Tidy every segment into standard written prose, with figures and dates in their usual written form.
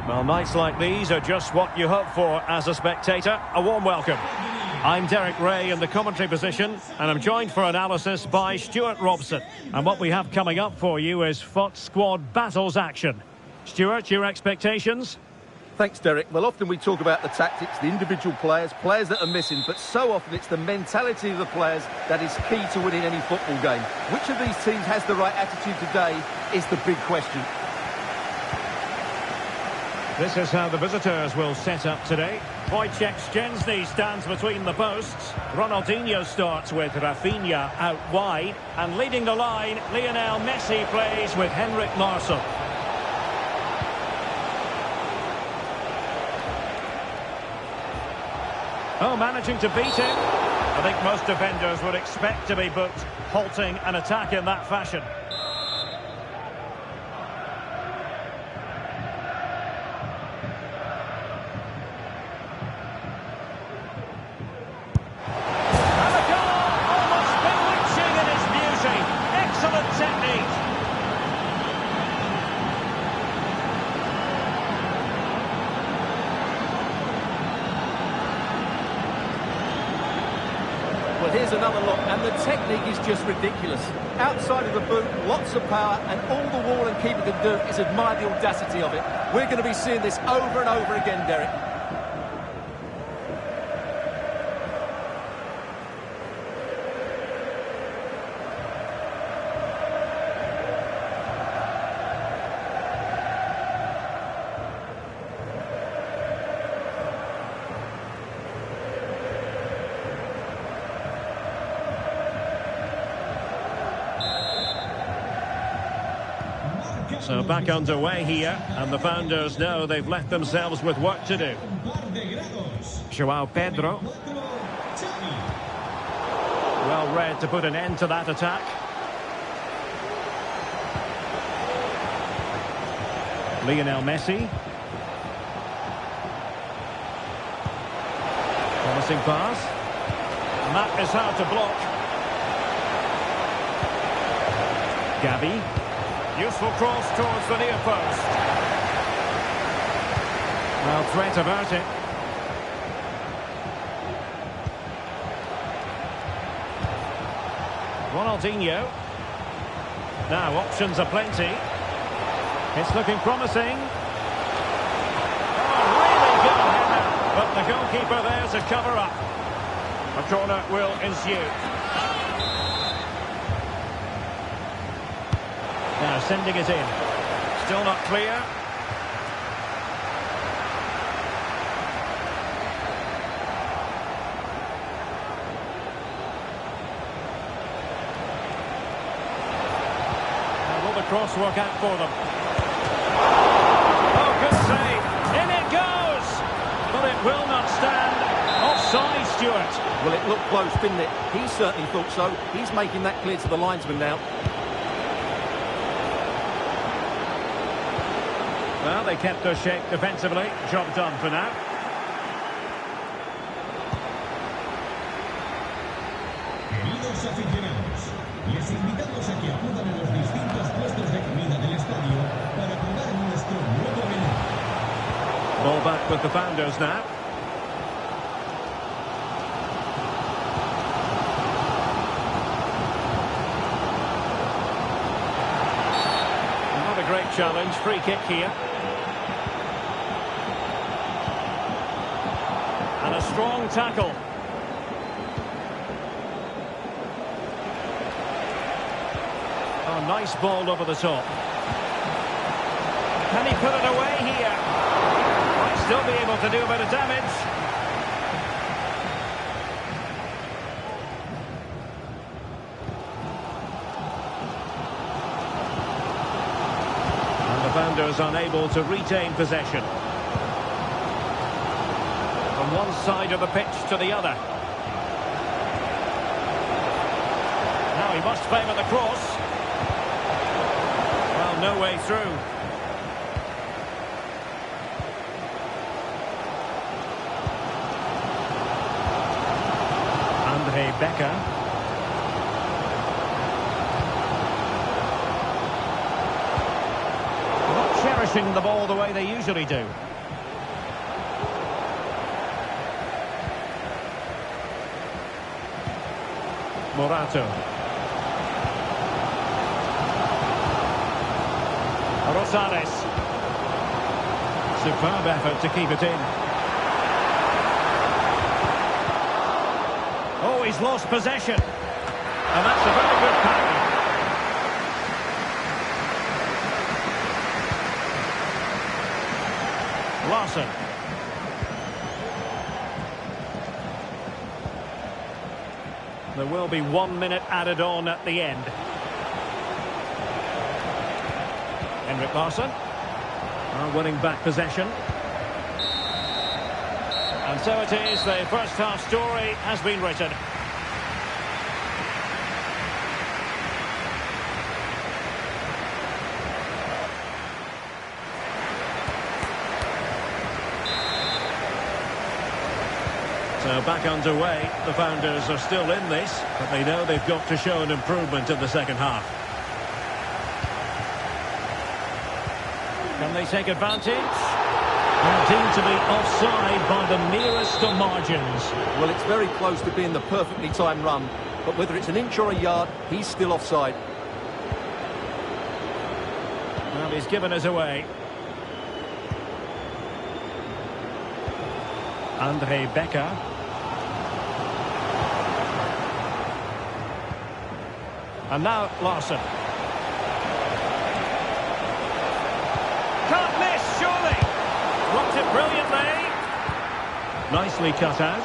Well, nights like these are just what you hope for as a spectator. A warm welcome. I'm Derek Ray in the commentary position, and I'm joined for analysis by Stuart Robson. And what we have coming up for you is FOT Squad Battles action. Stuart, your expectations? Thanks, Derek. Well, often we talk about the tactics, the individual players that are missing, but so often it's the mentality of the players that is key to winning any football game. Which of these teams has the right attitude today is the big question. This is how the visitors will set up today. Wojciech Szczęsny stands between the posts. Ronaldinho starts with Rafinha out wide. And leading the line, Lionel Messi plays with Henrik Larsson. Oh, managing to beat him. I think most defenders would expect to be booked, halting an attack in that fashion. Well, here's another look, and the technique is just ridiculous. Outside of the boot, lots of power, and all the wall and keeper can do is admire the audacity of it. We're going to be seeing this over and over again, Derek. So back underway here, and the founders know they've left themselves with work to do. João Pedro. Well read to put an end to that attack. Lionel Messi. Promising pass. And that is how to block. Gavi. Useful cross towards the near post. Well, threat averted. Ronaldinho. Now options are plenty. It's looking promising. Oh, really good header. But the goalkeeper there to cover up. A corner will ensue. Now sending it in. Still not clear. Now will the cross work out for them? Oh, good save. In it goes. But it will not stand. Offside, Stuart. Well, it looked close, didn't it? He certainly thought so. He's making that clear to the linesman now. Well, they kept their shape defensively. Job done for now. Queridos aficionados, les invitamos a que acudan a los distintos puestos de comida del estadio para probar nuestro nuevo menú. Ball back with the founders now. Another great challenge. Free kick here. And a strong tackle. Oh, nice ball over the top. Can he put it away here? Might still be able to do a bit of damage. And the founders unable to retain possession. From one side of the pitch to the other. Now he must favour the cross. Well, no way through. Andre Becker. Not pushing the ball the way they usually do. Morato. Rosales. Superb effort to keep it in. Oh, he's lost possession. And that's a very good pass. Larson. There will be 1 minute added on at the end. Henrik Larsson are winning back possession. And so it is, the first half story has been written. So back underway, the Founders are still in this, but they know they've got to show an improvement in the second half. Can they take advantage? And deemed to be offside by the merest of margins. Well, it's very close to being the perfectly timed run, but whether it's an inch or a yard, he's still offside. Well, he's given us away. Andre Becker. And now Larsson. Can't miss, surely. Blocked it brilliantly. Nicely cut out.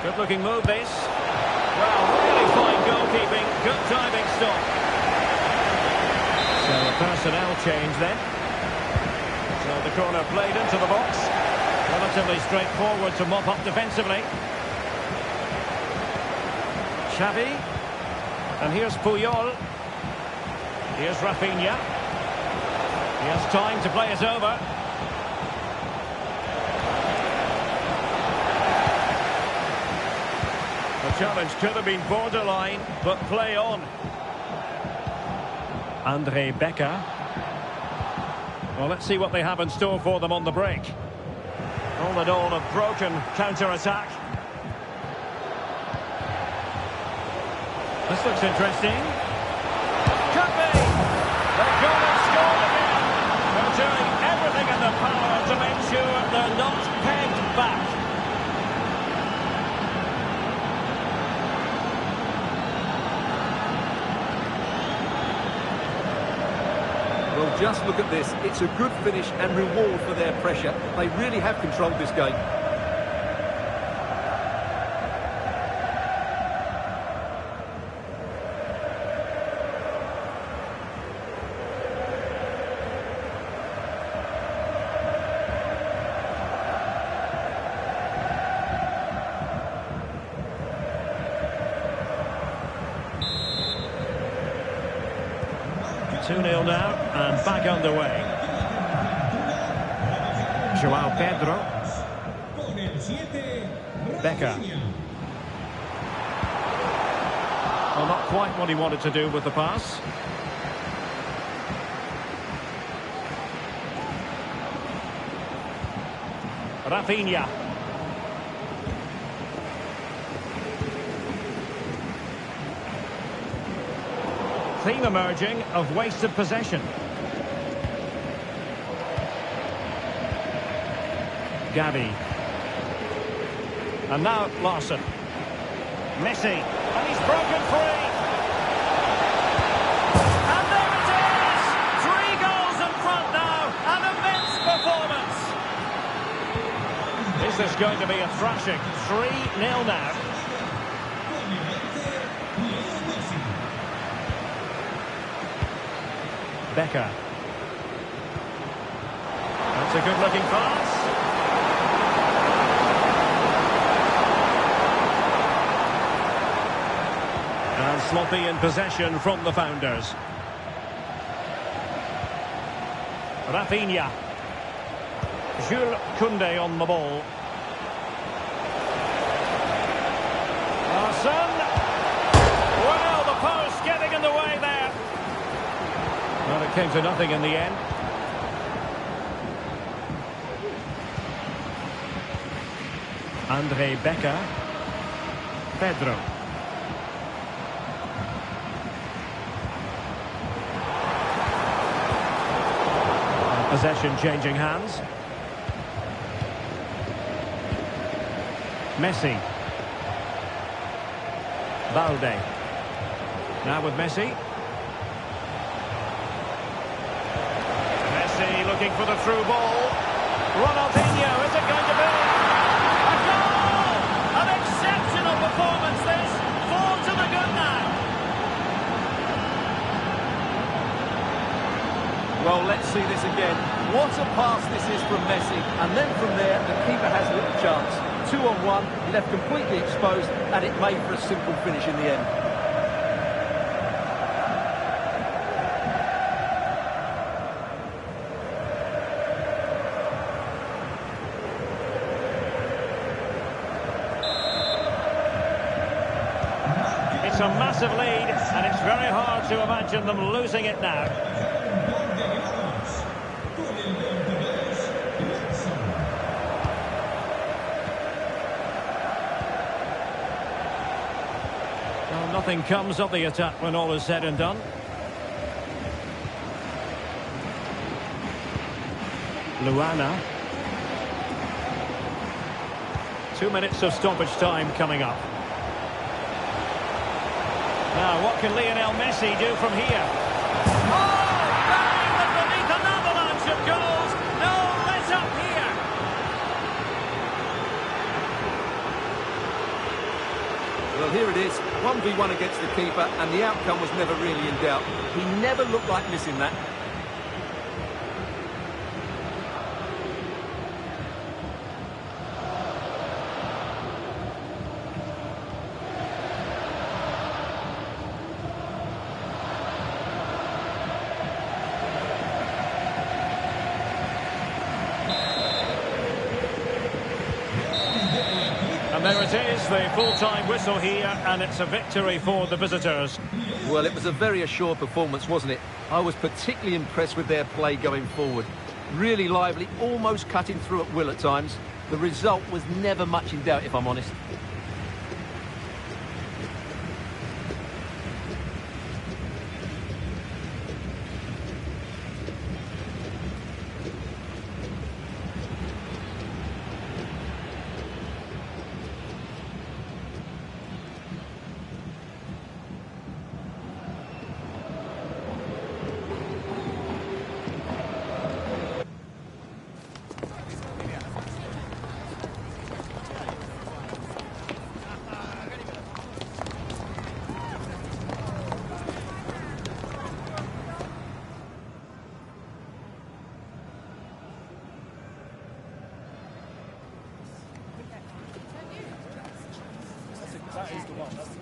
Good looking move this. Well, really fine goalkeeping. Good diving stop. So a personnel change then. So the corner played into the box. Relatively straightforward to mop up defensively. Xavi. And here's Puyol. Here's Rafinha. He has time to play it over. The challenge could have been borderline, but play on. Andre Becker. Well, let's see what they have in store for them on the break. All in all, a broken counter-attack. This looks interesting. Could be! They're going to score again. They're doing everything in their power to make sure they're not pegged back. Well, just look at this. It's a good finish and reward for their pressure. They really have controlled this game. Two 0 now, and back underway. Joao Pedro. Becker. Well, not quite what he wanted to do with the pass. Rafinha. Theme emerging of wasted possession. Gavi. And now Larsson. Messi. And he's broken free. And there it is! 3 goals in front now. An immense performance. This is going to be a thrashing. 3-0 now. Becker. That's a good-looking pass. And sloppy in possession from the Founders. Rafinha. Jules Koundé on the ball. Larsson. Well, the post getting in the way there. came to nothing in the end. Andre Becker. Pedro. Possession changing hands. Messi. Balde. Now with Messi. Messi looking for the through ball. Ronaldinho, is it going to be? A goal! An exceptional performance this. 4 to the good now. Well, let's see this again. What a pass this is from Messi. And then from there, the keeper has little chance. 2-on-1, left completely exposed, and it made for a simple finish in the end. It's a massive lead, and it's very hard to imagine them losing it now. Well, nothing comes of the attack when all is said and done. Luana. 2 minutes of stoppage time coming up. Now, what can Lionel Messi do from here? Oh, bang! But beneath an avalanche of goals. No let up here. Well, here it is. 1v1 against the keeper, and the outcome was never really in doubt. He never looked like missing that. And there it is, the full-time whistle here, and it's a victory for the visitors. Well, it was a very assured performance, wasn't it? I was particularly impressed with their play going forward. Really lively, almost cutting through at will at times. The result was never much in doubt, if I'm honest. That is the one. That's the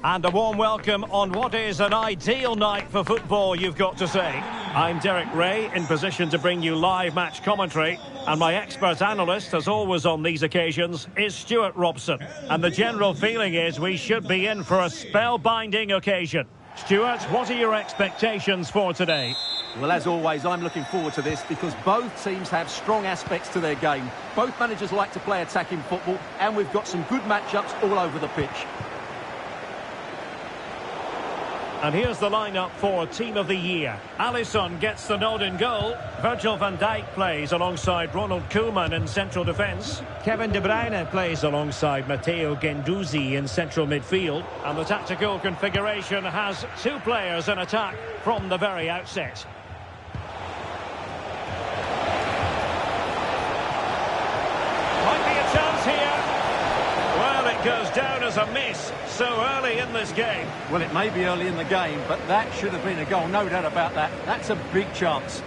And a warm welcome on what is an ideal night for football, you've got to say. I'm Derek Ray, in position to bring you live match commentary. And my expert analyst, as always on these occasions, is Stuart Robson. And the general feeling is we should be in for a spellbinding occasion. Stuart, what are your expectations for today? Well, as always, I'm looking forward to this because both teams have strong aspects to their game. Both managers like to play attacking football, and we've got some good matchups all over the pitch. And here's the lineup for Team of the Year. Alisson gets the nod in goal. Virgil van Dijk plays alongside Ronald Koeman in central defence. Kevin De Bruyne plays alongside Matteo Guendouzi in central midfield. And the tactical configuration has two players in attack from the very outset. Might be a chance here. Well, it goes down as a miss so early in this game. Well, it may be early in the game, but that should have been a goal, no doubt about that. That's a big chance.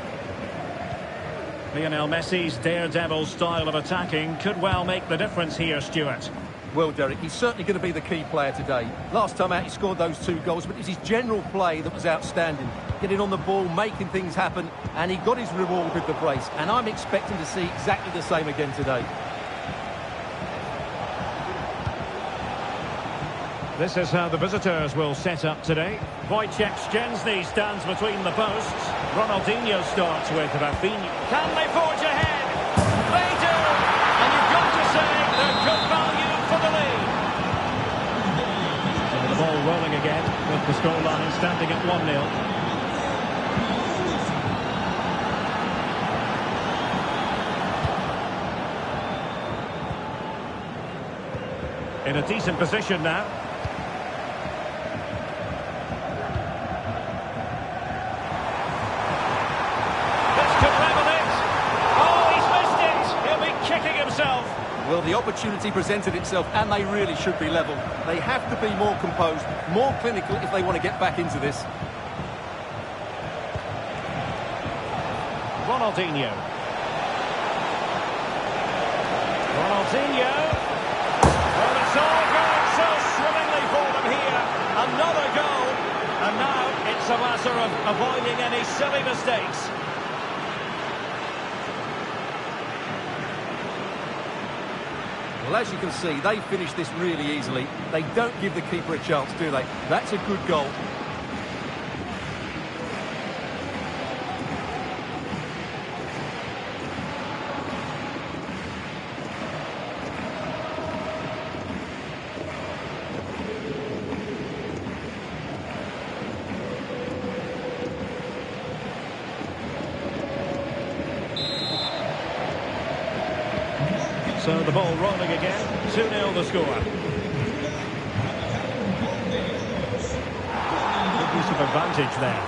Lionel Messi's daredevil style of attacking could well make the difference here, Stuart. Well, Derek, he's certainly going to be the key player today. Last time out, he scored those 2 goals, but it was his general play that was outstanding. Getting on the ball, making things happen, and he got his reward with the brace. And I'm expecting to see exactly the same again today. This is how the visitors will set up today. Wojciech Szczęsny stands between the posts. Ronaldinho starts with Rafinha. Can they forge ahead? They do! And you've got to say they're good value for the lead. So the ball rolling again with the scoreline standing at 1-0. In a decent position now. Well, the opportunity presented itself, and they really should be level. They have to be more composed, more clinical if they want to get back into this. Ronaldinho. Ronaldinho. Well, it's all going so swimmingly for them here. Another goal. And now it's a matter of avoiding any silly mistakes. Well, as you can see, they finish this really easily. They don't give the keeper a chance, do they? That's a good goal. So the ball rolling again, 2-0 the score. Good use of advantage there.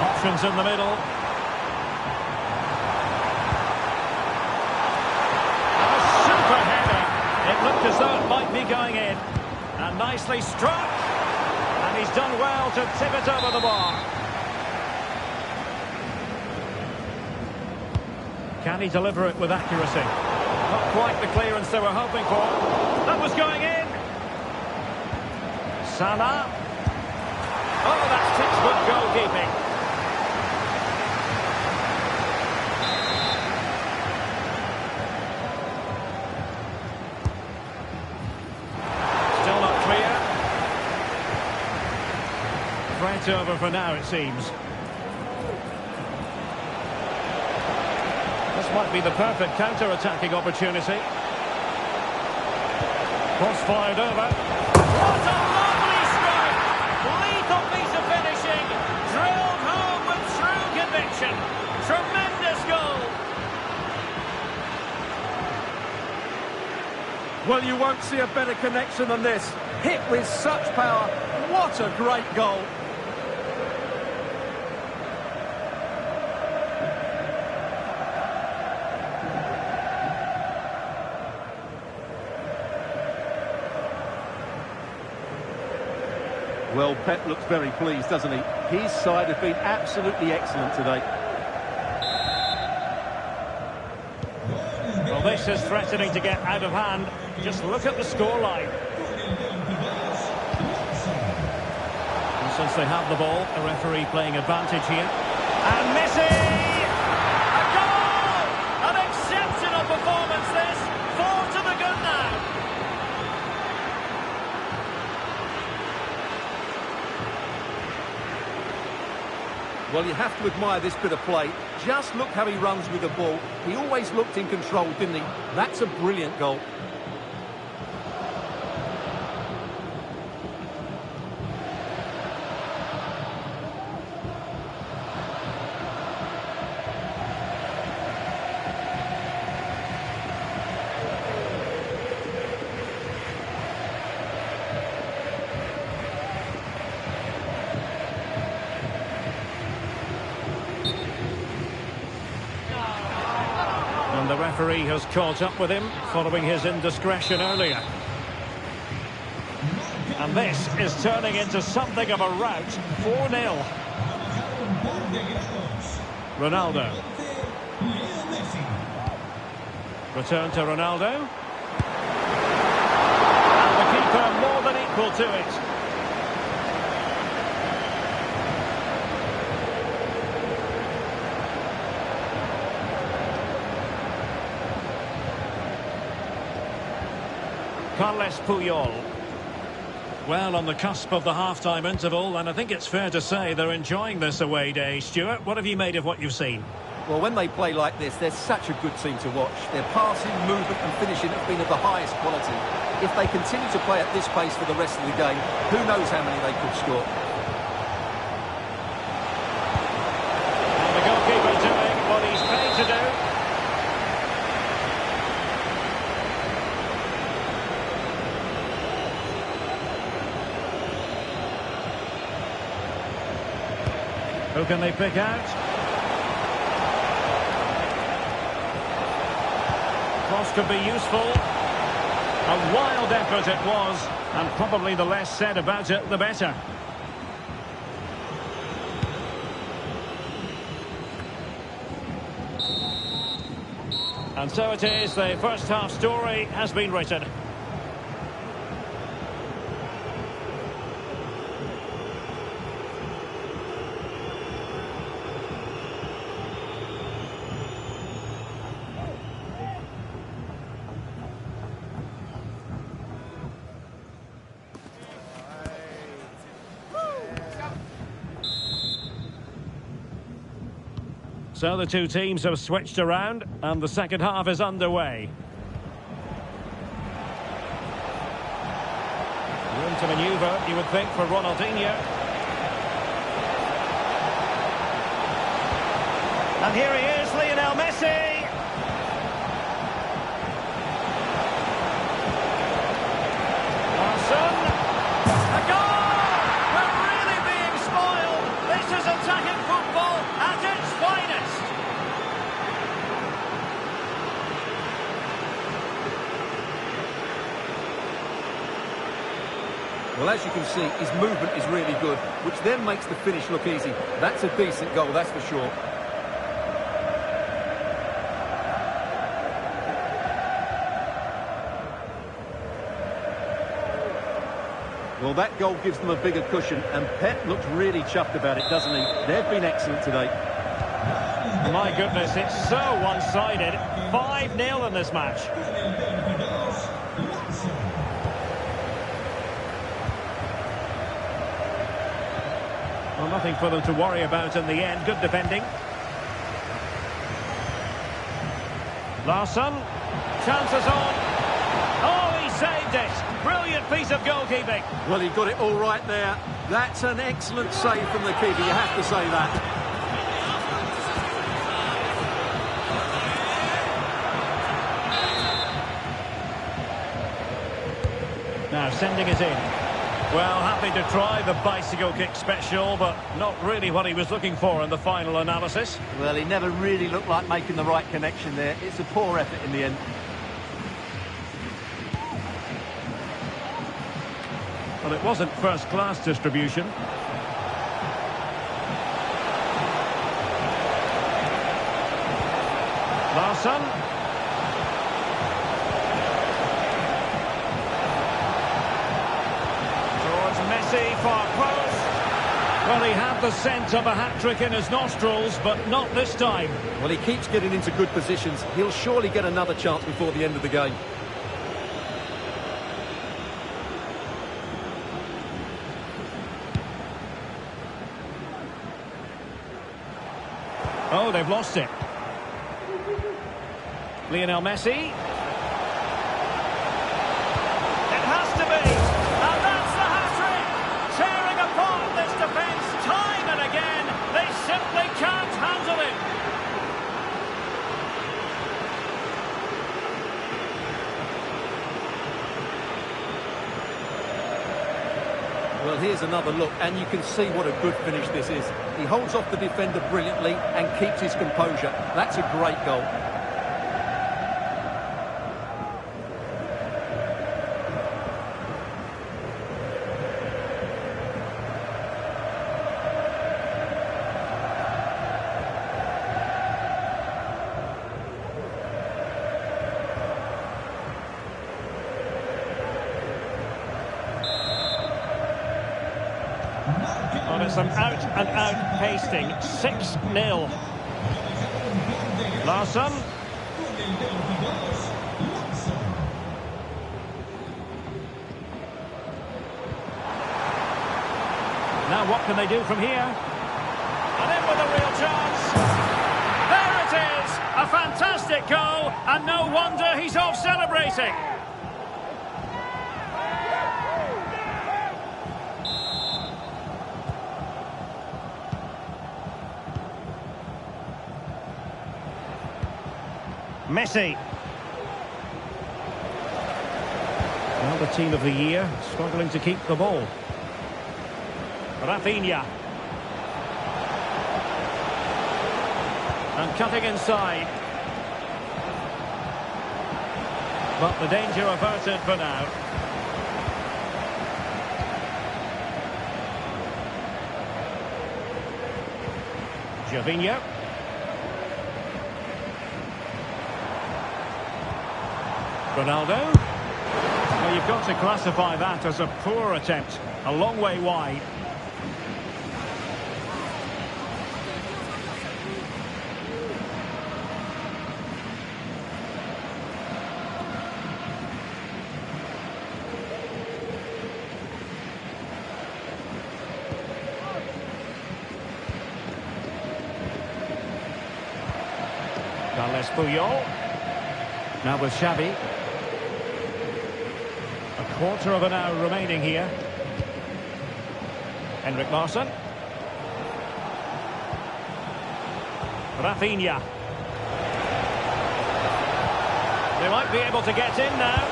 Options in the middle. A super header. It looked as though it might be going in. And nicely struck. And he's done well to tip it over the bar. Can he deliver it with accuracy? Not quite the clearance they were hoping for. That was going in. Salah. Oh, that's textbook goalkeeping. Still not clear. Threat over for now, it seems. This might be the perfect counter-attacking opportunity. Cross fired over. What a lovely strike! Lethal piece of finishing. Drilled home with true conviction. Tremendous goal. Well, you won't see a better connection than this. Hit with such power. What a great goal. Well, Pep looks very pleased, doesn't he? His side have been absolutely excellent today. Well, this is threatening to get out of hand. Just look at the scoreline. since they have the ball. The referee playing advantage here. And Messi! A goal! An exceptional performance this. 4 to the good now. Well, you have to admire this bit of play. Just look how he runs with the ball. He always looked in control, didn't he? That's a brilliant goal. And the referee has caught up with him following his indiscretion earlier. And this is turning into something of a rout. 4-0. Ronaldo. Return to Ronaldo. And the keeper more than equal to it. Carles Puyol. Well, on the cusp of the half-time interval, and I think it's fair to say they're enjoying this away day. Stuart, what have you made of what you've seen? Well, when they play like this, they're such a good team to watch. Their passing, movement and finishing have been of the highest quality. If they continue to play at this pace for the rest of the game, who knows how many they could score. And the goalkeeper doing what he's paid to do. Who can they pick out? Cross could be useful. A wild effort it was, and probably the less said about it, the better. And so it is, the first half story has been written. So the two teams have switched around and the second half is underway. Room to manoeuvre, you would think, for Ronaldinho. And here he is, Lionel Messi! Larson! A goal! We're really being spoiled! This is attacking football at its finest! Well, as you can see, his movement is really good, which then makes the finish look easy. That's a decent goal, that's for sure. Well, that goal gives them a bigger cushion, and Pep looks really chuffed about it, doesn't he? They've been excellent today. My goodness, it's so one-sided. 5-0 in this match. Well, nothing for them to worry about in the end. Good defending. Larson. Chances on. Oh, he saved it. Brilliant piece of goalkeeping. Well, he got it all right there. That's an excellent save from the keeper, you have to say that. Now sending it in. Well, happy to try the bicycle kick special, but not really what he was looking for in the final analysis. Well, he never really looked like making the right connection there. It's a poor effort in the end. Well, it wasn't first-class distribution. Larson. Messi, far post. Well, he had the scent of a hat-trick in his nostrils, but not this time. Well, he keeps getting into good positions. He'll surely get another chance before the end of the game. Oh, they've lost it. Lionel Messi. It has to be. And that's the hat-trick. Tearing apart this defence time and again. They simply can't handle it. Well, here's another look, and you can see what a good finish this is. He holds off the defender brilliantly and keeps his composure. That's a great goal. Oh, it's an out-and-out pasting. 6-0. Larsson. Now what can they do from here? And in with a real chance. There it is! A fantastic goal, and no wonder he's off celebrating. Messi. Well, the team of the year, struggling to keep the ball. Rafinha. And cutting inside. But the danger averted for now. Gervinho. Ronaldo. Well, you've got to classify that as a poor attempt. A long way wide. Carles Puyol. Now with Xavi. A quarter of an hour remaining here. Henrik Larsson. Rafinha. They might be able to get in now.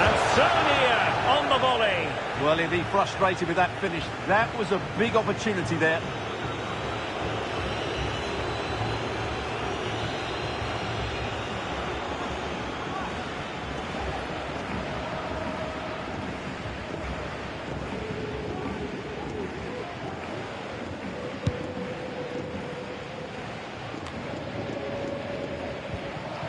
And Sonia on the volley. Well, he'll be frustrated with that finish. That was a big opportunity there.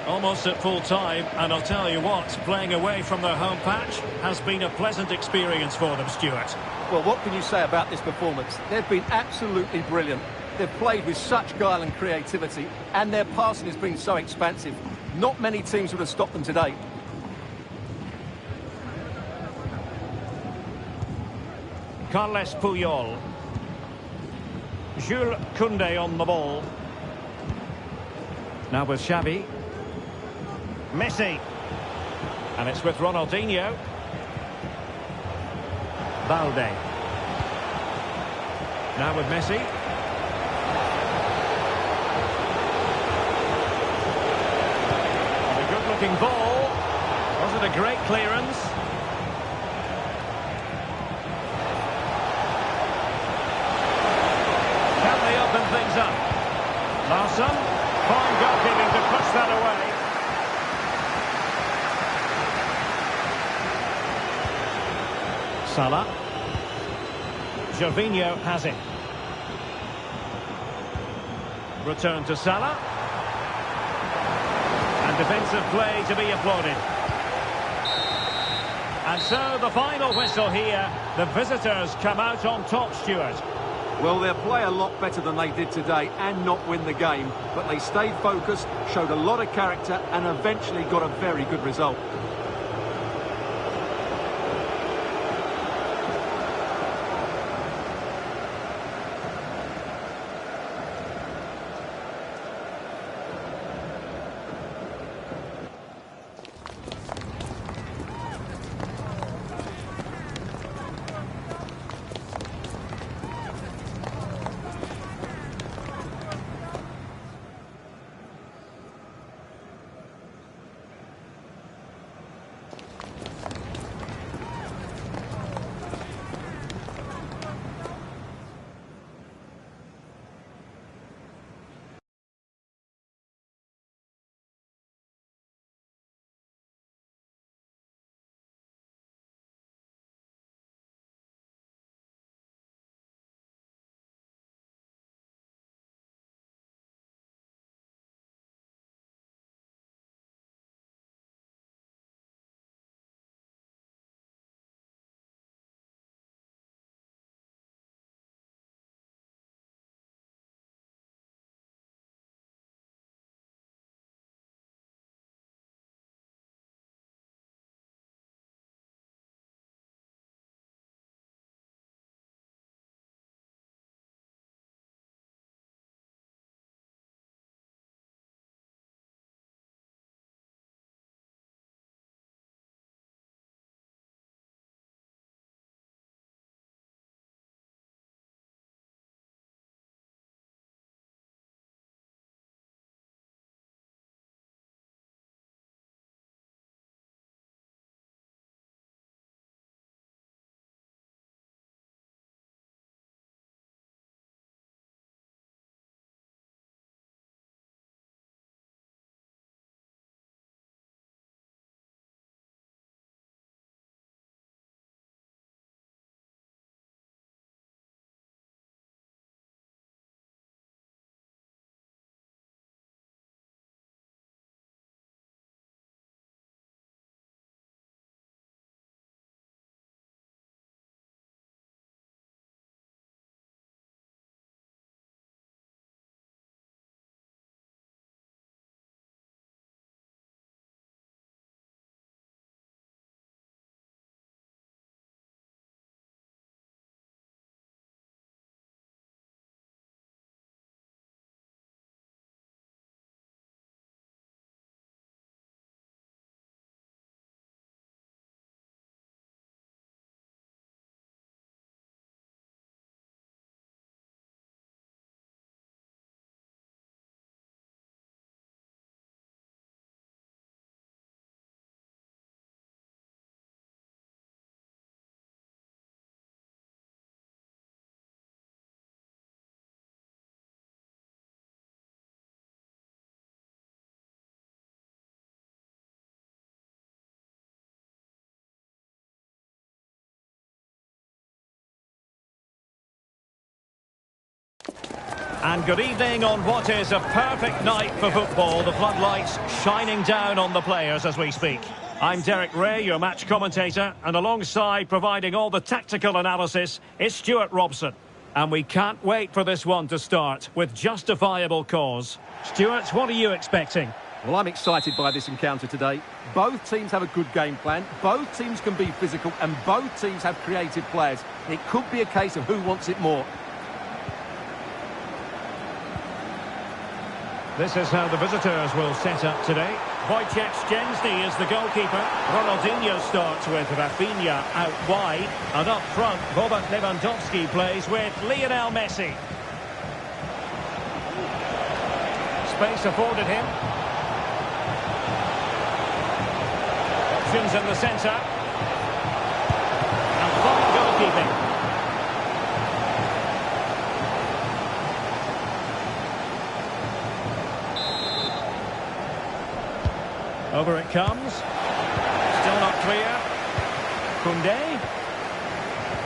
Almost at full time, and I'll tell you what, playing away from their home patch has been a pleasant experience for them, Stuart. Well, what can you say about this performance? They've been absolutely brilliant. They've played with such guile and creativity, and their passing has been so expansive. Not many teams would have stopped them today. Carles Puyol. Jules Koundé on the ball. Now with Xavi. Messi. And it's with Ronaldinho. Balde. Now with Messi. And a good-looking ball. Was it a great clearance? Can they open things up? Larsson. Fine goalkeeping to push that away. Salah. Gervinho has it. Return to Salah. And defensive play to be applauded. And so the final whistle here. The visitors come out on top, Stuart. Well, they'll play a lot better than they did today and not win the game. But they stayed focused, showed a lot of character and eventually got a very good result. And good evening on what is a perfect night for football. The floodlights shining down on the players as we speak. I'm Derek Ray, your match commentator, and alongside providing all the tactical analysis is Stuart Robson. And we can't wait for this one to start with justifiable cause. Stuart, what are you expecting? Well, I'm excited by this encounter today. Both teams have a good game plan, both teams can be physical, and both teams have creative players. It could be a case of who wants it more. This is how the visitors will set up today. Wojciech Szczęsny is the goalkeeper. Ronaldinho starts with Rafinha out wide. And up front, Robert Lewandowski plays with Lionel Messi. Space afforded him. Options in the centre. And fine goalkeeping. Over it comes. Still not clear. Koundé.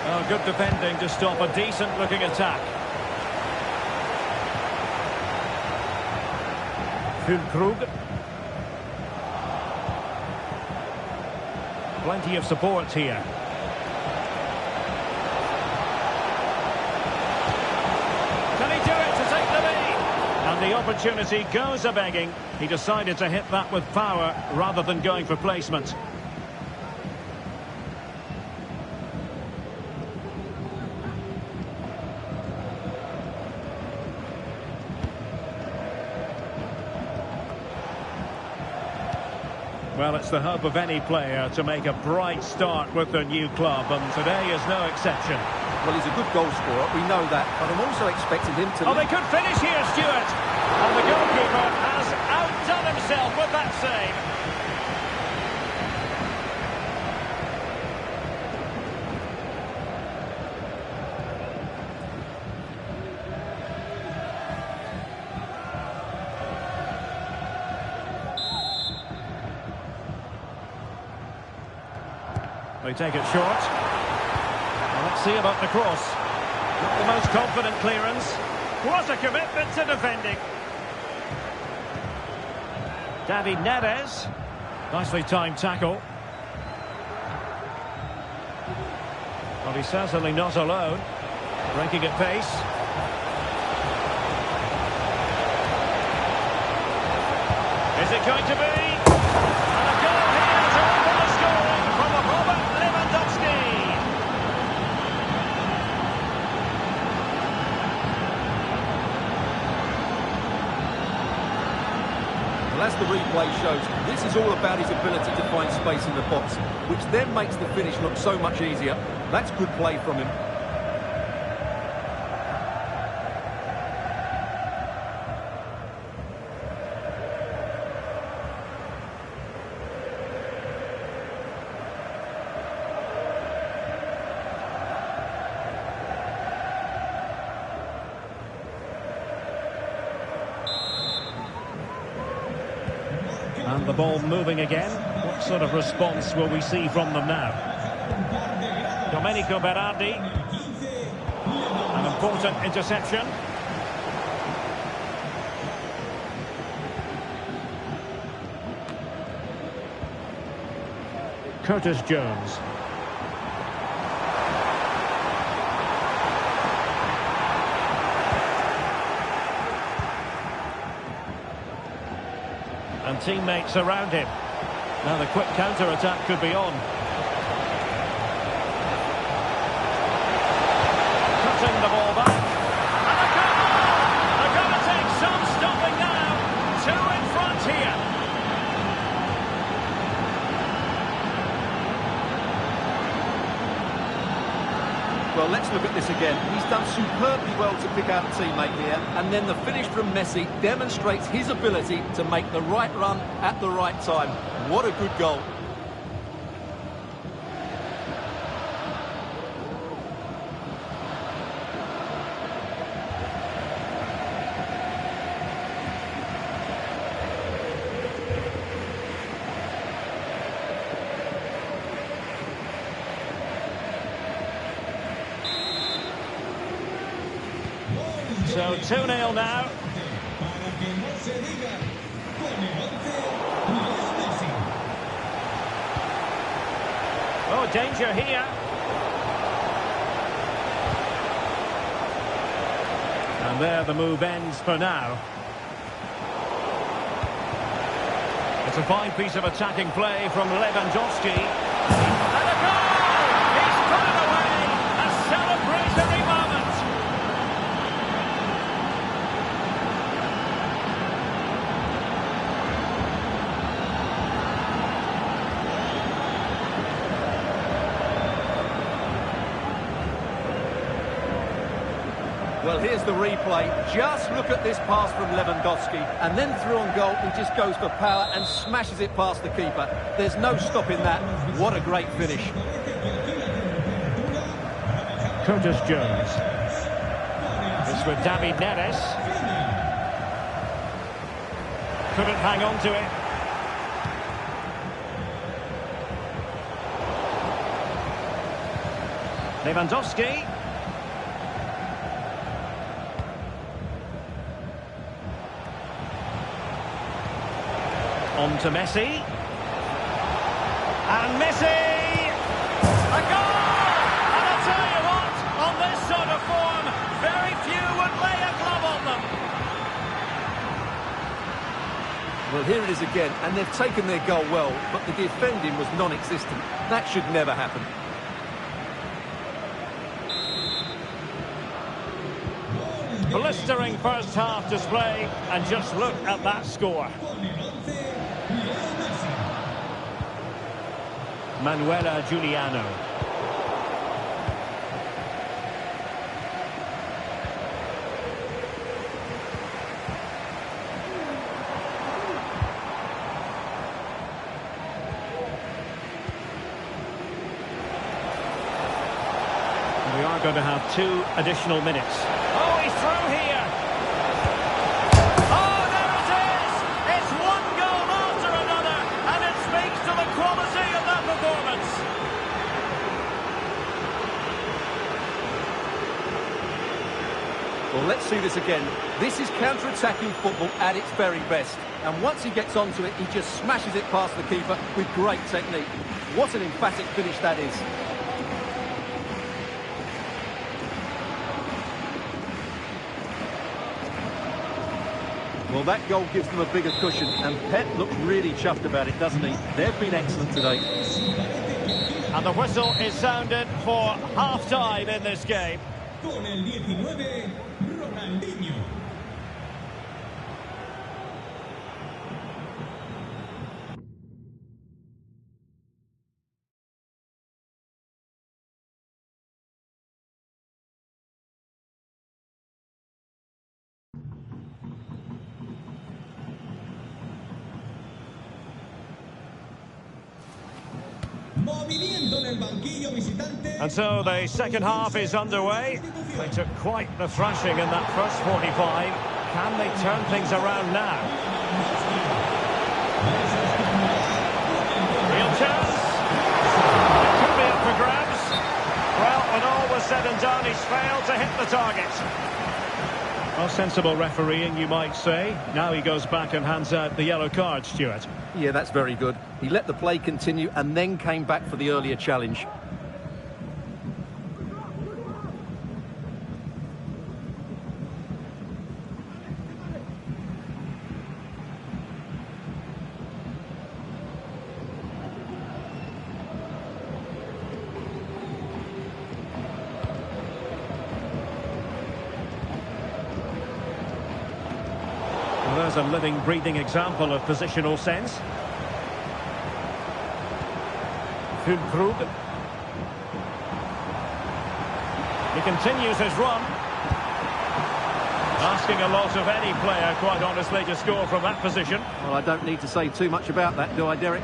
Oh, good defending to stop a decent-looking attack. Füllkrug. Plenty of support here. the opportunity goes a-begging. He decided to hit that with power rather than going for placement. Well, it's the hope of any player to make a bright start with their new club, and today is no exception. Well, he's a good goal scorer, we know that, but I'm also expecting him to... Oh, they could finish here, Stuart! And the goalkeeper has outdone himself with that save. They take it short. Well, let's see about the cross. Not the most confident clearance. What a commitment to defending. David Neres. Nicely timed tackle. Well, he's certainly not alone. Breaking at pace. Is it going to be? And a goal here to open the scoring from Robert Lewandowski. Well, as the replay shows, this is all about his ability to find space in the box, which then makes the finish look so much easier. That's good play from him. And the ball moving again. What sort of response will we see from them now? Domenico Berardi. An important interception. Curtis Jones. And teammates around him. Now the quick counter-attack could be on. Cutting the ball back. And a goal! They're going to take some stopping now. Two in front here. Well, let's look at this again. He's done superbly well to pick out a teammate here, and then the finish from Messi demonstrates his ability to make the right run at the right time. What a good goal. So 2-0 now. Oh, danger here. And there the move ends for now. It's a fine piece of attacking play from Lewandowski. And a goal! He's put it away! A celebratory moment! Well, here's the replay. Just look at this pass from Lewandowski. And then through on goal, he just goes for power and smashes it past the keeper. There's no stopping that. What a great finish. Curtis Jones. This with David Neres. Couldn't hang on to it. Lewandowski. On to Messi. And Messi! A goal! And I'll tell you what, on this sort of form, very few would lay a glove on them. Well, here it is again, and they've taken their goal well, but the defending was non-existent. That should never happen. Blistering first half display, and just look at that score. Manuela Giuliano. We are going to have 2 additional minutes. Oh, he's through here. Oh, there it is! It's one goal after another, and it speaks to the quality of that performance. Well, let's see this again. This is counter-attacking football at its very best. And once he gets onto it, he just smashes it past the keeper with great technique. What an emphatic finish that is. Well, that goal gives them a bigger cushion, and Pep looks really chuffed about it, doesn't he? They've been excellent today. And the whistle is sounded for half-time in this game. Con el 19, Ronaldinho. Movimiento en el banquillo visitante. And so the second half is underway. They took quite the thrashing in that first 45. Can they turn things around now? Real chance. It could be up for grabs. Well, when all was said and done, he's failed to hit the target. Well, sensible refereeing, you might say. Now he goes back and hands out the yellow card, Stuart. Yeah, that's very good. He let the play continue and then came back for the earlier challenge. Well, there's a living, breathing example of positional sense. Füllkrug. He continues his run. Asking a lot of any player, quite honestly, to score from that position. Well, I don't need to say too much about that, do I, Derek?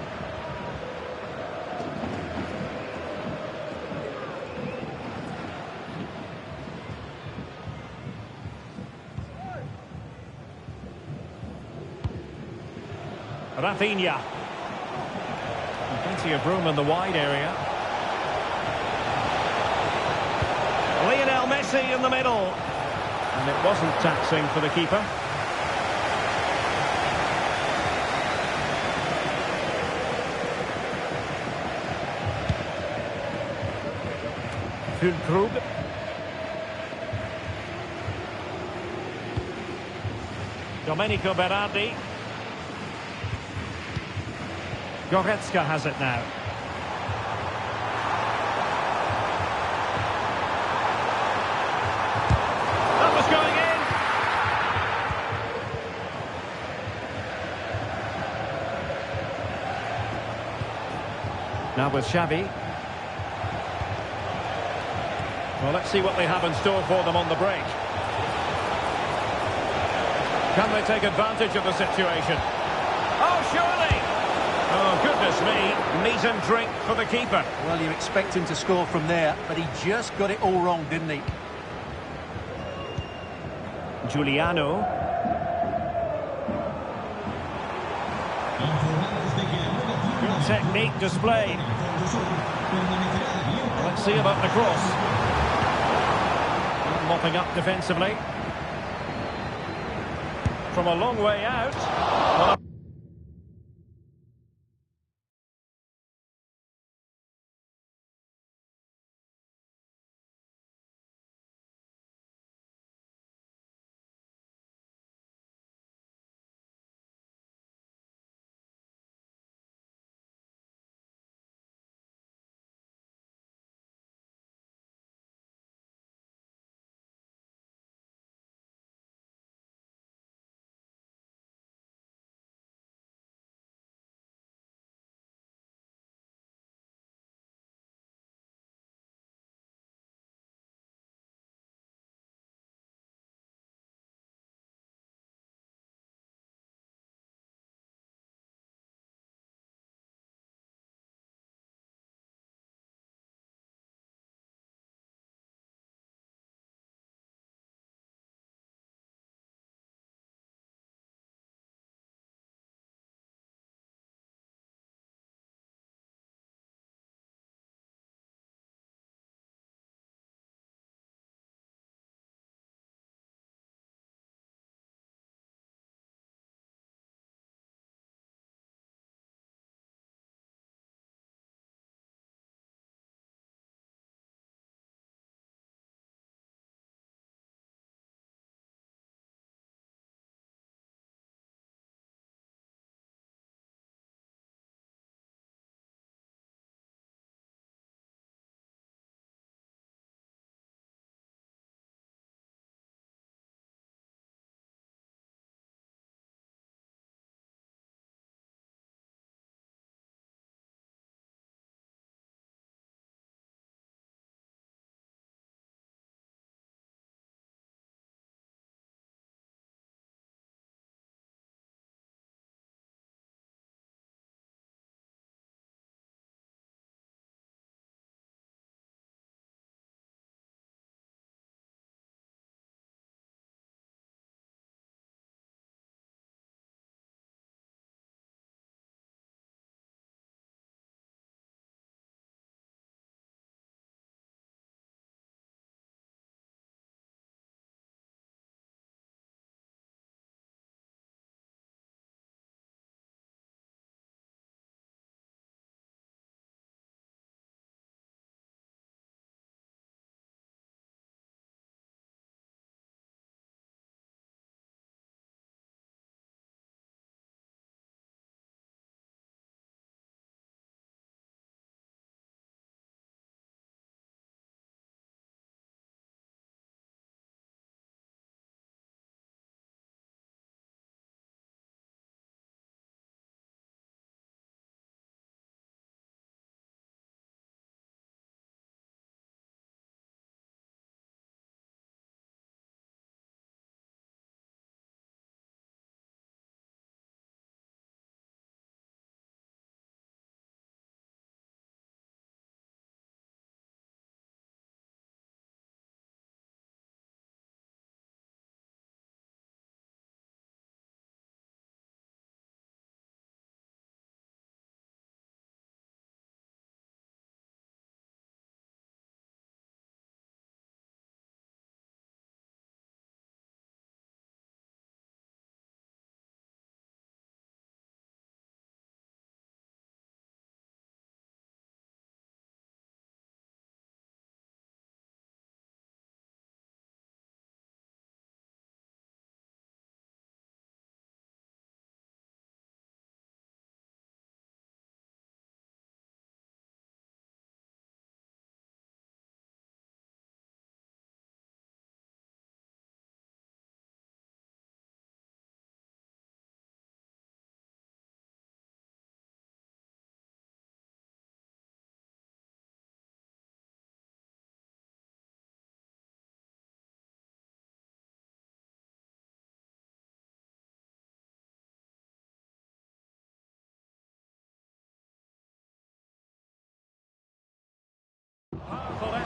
Rafinha. Plenty of room in the wide area. Lionel Messi in the middle. And it wasn't taxing for the keeper. Füllkrug. Domenico Berardi. Goretzka has it now. That was going in. Now with Xavi. Well, let's see what they have in store for them on the break. Can they take advantage of the situation? Oh, surely! Oh, goodness me, meat and drink for the keeper. Well, you expect him to score from there, but he just got it all wrong, didn't he? Giuliano. Good technique displayed. Let's see about the cross. Mopping up defensively. From a long way out. Well,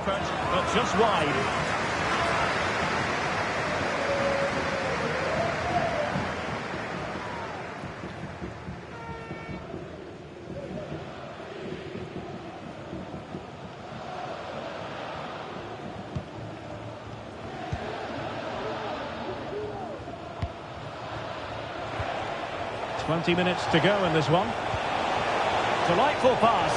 effort, but just wide. Twenty minutes to go in this one. Delightful pass.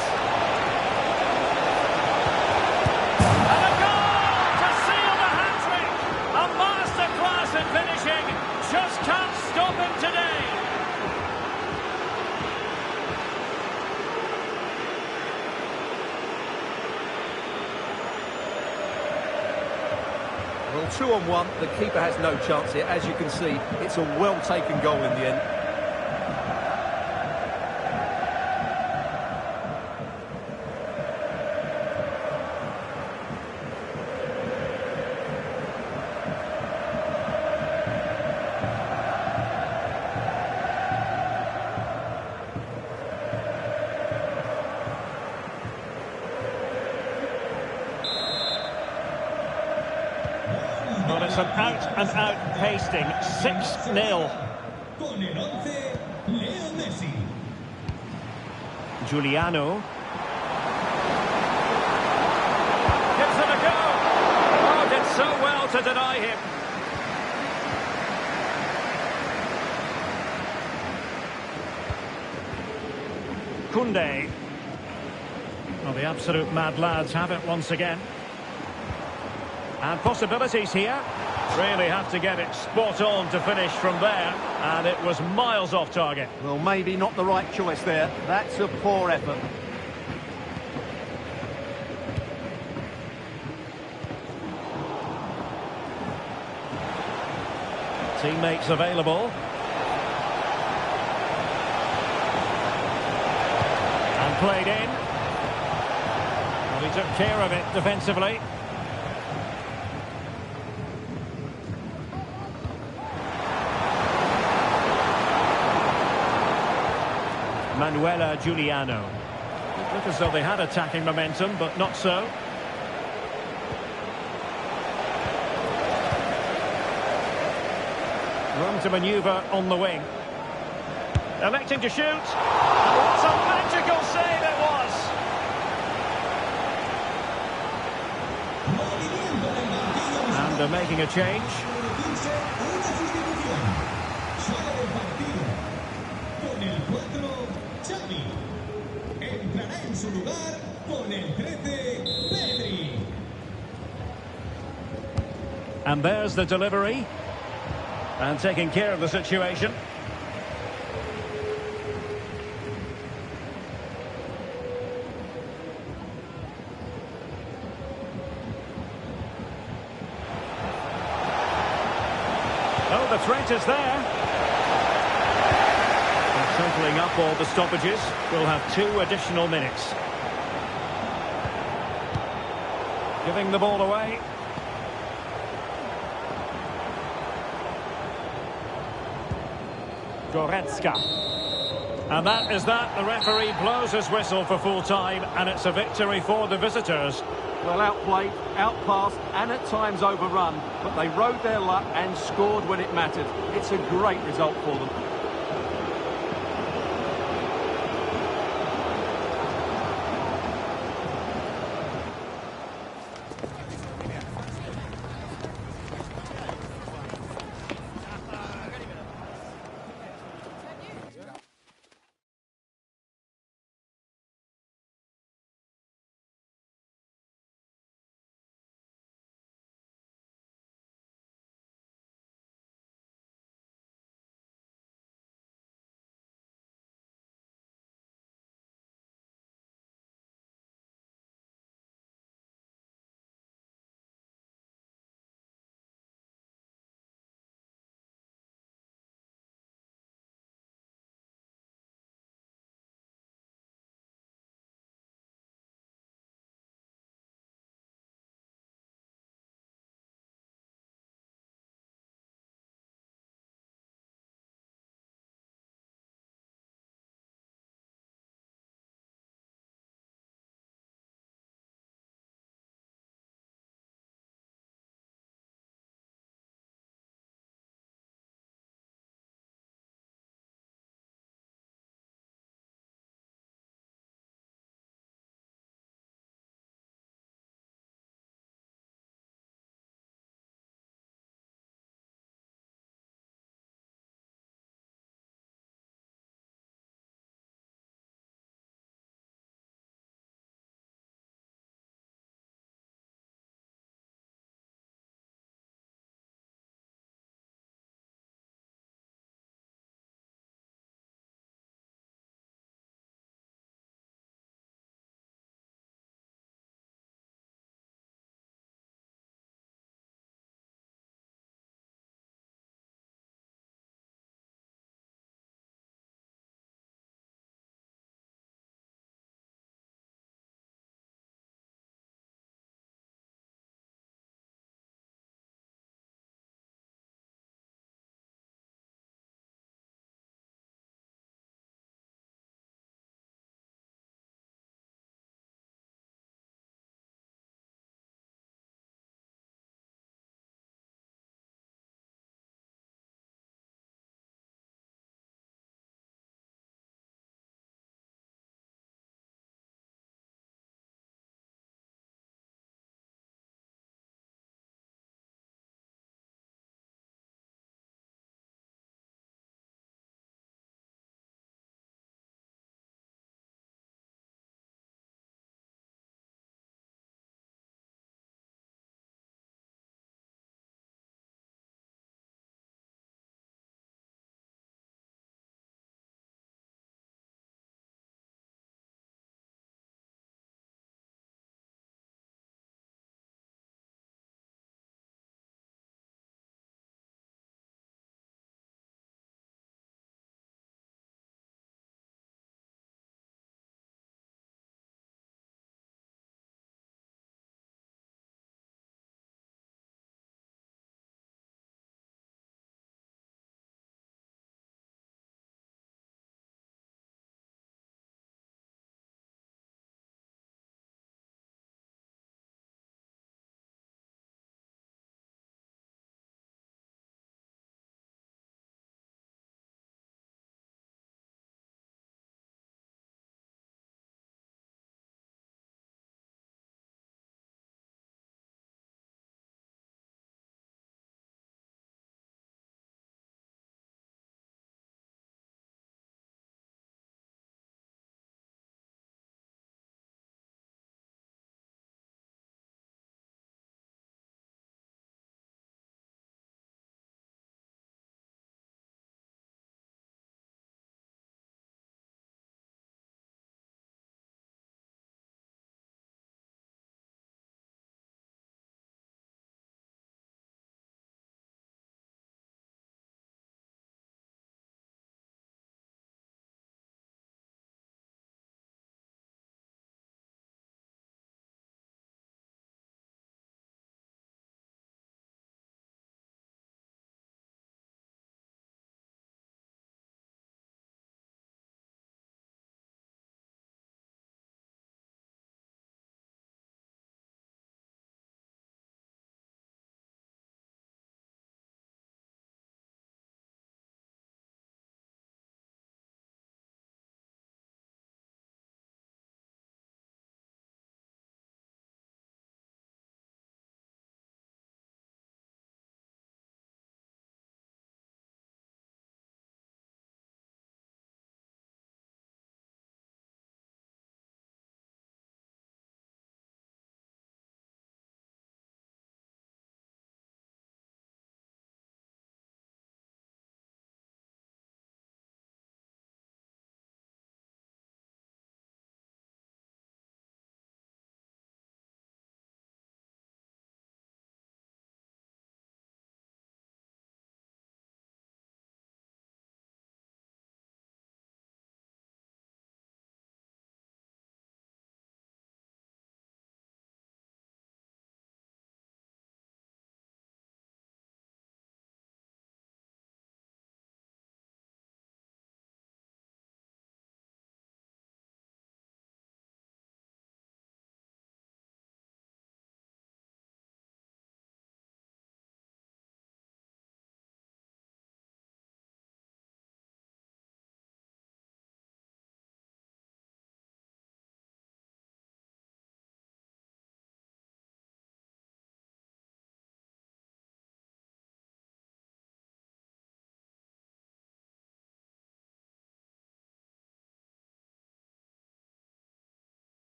And a goal to seal the hat-trick. A masterclass in finishing. Just can't stop him today. Well, 2-on-1, the keeper has no chance here. As you can see, it's a well-taken goal in the end. Well, it's an out-and-out pasting, 6-0. Con el 11, Leo Messi. Giuliano. Gives him a go. Oh, did so well to deny him. Koundé. Well, the absolute mad lads have it once again. And possibilities here. Really have to get it spot on to finish from there. And it was miles off target. Well, maybe not the right choice there. That's a poor effort. Teammates available. And played in. Well, he took care of it defensively. Manuela Giuliano. It looked as though they had attacking momentum, but not so. Room to manoeuvre on the wing. Electing to shoot. And what a magical save it was! And they're making a change. Entrará en su lugar con el 13, Pedri. And there's the delivery. And taking care of the situation. Oh, the threat is there. Totaling up all the stoppages, we'll have 2 additional minutes. Giving the ball away. Goretzka. And that is that. The referee blows his whistle for full time, and it's a victory for the visitors. Well, outplayed, outpassed, and at times overrun, but they rode their luck and scored when it mattered. It's a great result for them.